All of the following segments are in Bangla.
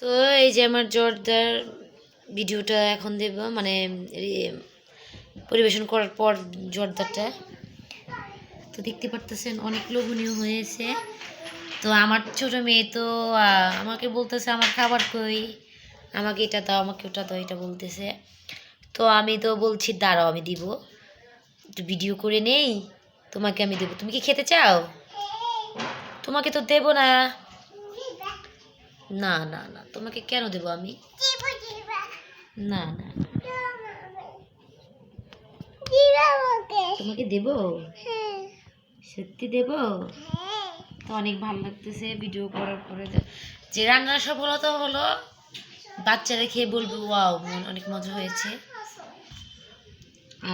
তো এই যে আমার জর্দার ভিডিওটা এখন দেব, মানে পরিবেশন করার পর জর্দারটা তো দেখতে পারতেছেন অনেক লোভনীয় হয়েছে। তো আমার ছোট মেয়ে তো আমাকে বলতেছে আমার খাবার কই, আমাকে এটা দাও, আমাকে ওটা দাও, এটা বলতেছে। তো আমি তো বলছি দাঁড়াও আমি দিব, একটু ভিডিও করে নেই, তোমাকে আমি দেবো। তুমি কি খেতে চাও? তোমাকে তো দেবো না। না না না, তোমাকে কেন দেবো আমি? না না, তোমাকে দেবো, সত্যি দেবো। তো অনেক ভালো লাগতেছে ভিডিও করার পরে, যে রান্নার সফলতা হলো, বাচ্চারা খেয়ে বলবে ওয়াও অনেক মজা হয়েছে।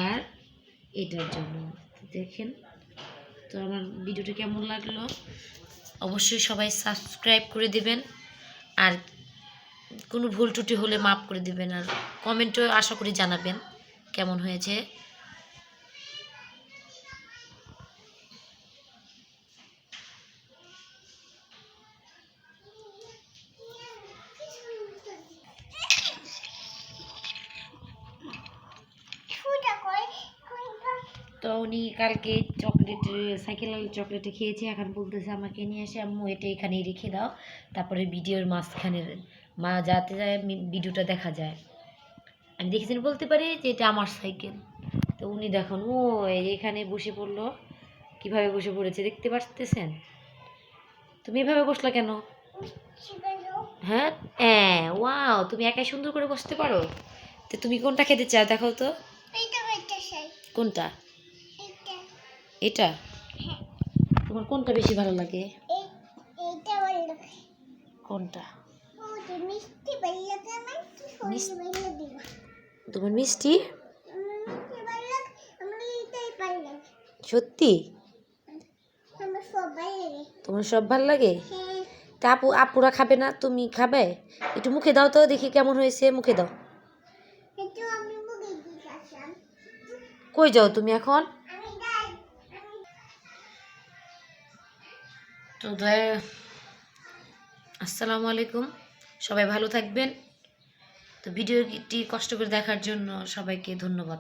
আর এটার জন্য দেখেন। তো আমার ভিডিওটা কেমন লাগলো অবশ্যই সবাই সাবস্ক্রাইব করে দিবেন, আর কোনো ভুল ত্রুটি হলে মাফ করে দিবেন, আর কমেন্টও আশা করি জানাবেন কেমন হয়েছে। তো উনি কালকে চকলেট, সাইকেল চকলেটে খেয়েছে, এখন বলতেছে আমাকে নিয়ে এসে আম্মু এটা এখানেই রেখে দাও, তারপরে ভিডিওর মাঝখানে মা যাতে যায় ভিডিওটা দেখা যায়। আমি দেখেছেন বলতে পারি যে এটা আমার সাইকেল। তো উনি দেখুন ও এখানে বসে পড়লো, কিভাবে বসে পড়েছে দেখতে পারতেছেন। তুমি এভাবে বসলা কেন? হ্যাঁ হ্যাঁ, ওয়াও, তুমি একাই সুন্দর করে বসতে পারো। তো তুমি কোনটা খেতে চাও দেখাও তো। কোনটা? এটা? তোমার কোনটা বেশি ভালো লাগে? কোনটা? তোমার মিষ্টি? সত্যি তোমার সব ভালো লাগে? তা আপুরা খাবে না, তুমি খাবে? একটু মুখে দাও তো দেখি কেমন হয়েছে, মুখে দাও। কই যাও তুমি এখন? তো আসসালামু আলাইকুম, সবাই ভালো থাকবেন। তো ভিডিওটি কষ্ট করে দেখার জন্য সবাইকে ধন্যবাদ।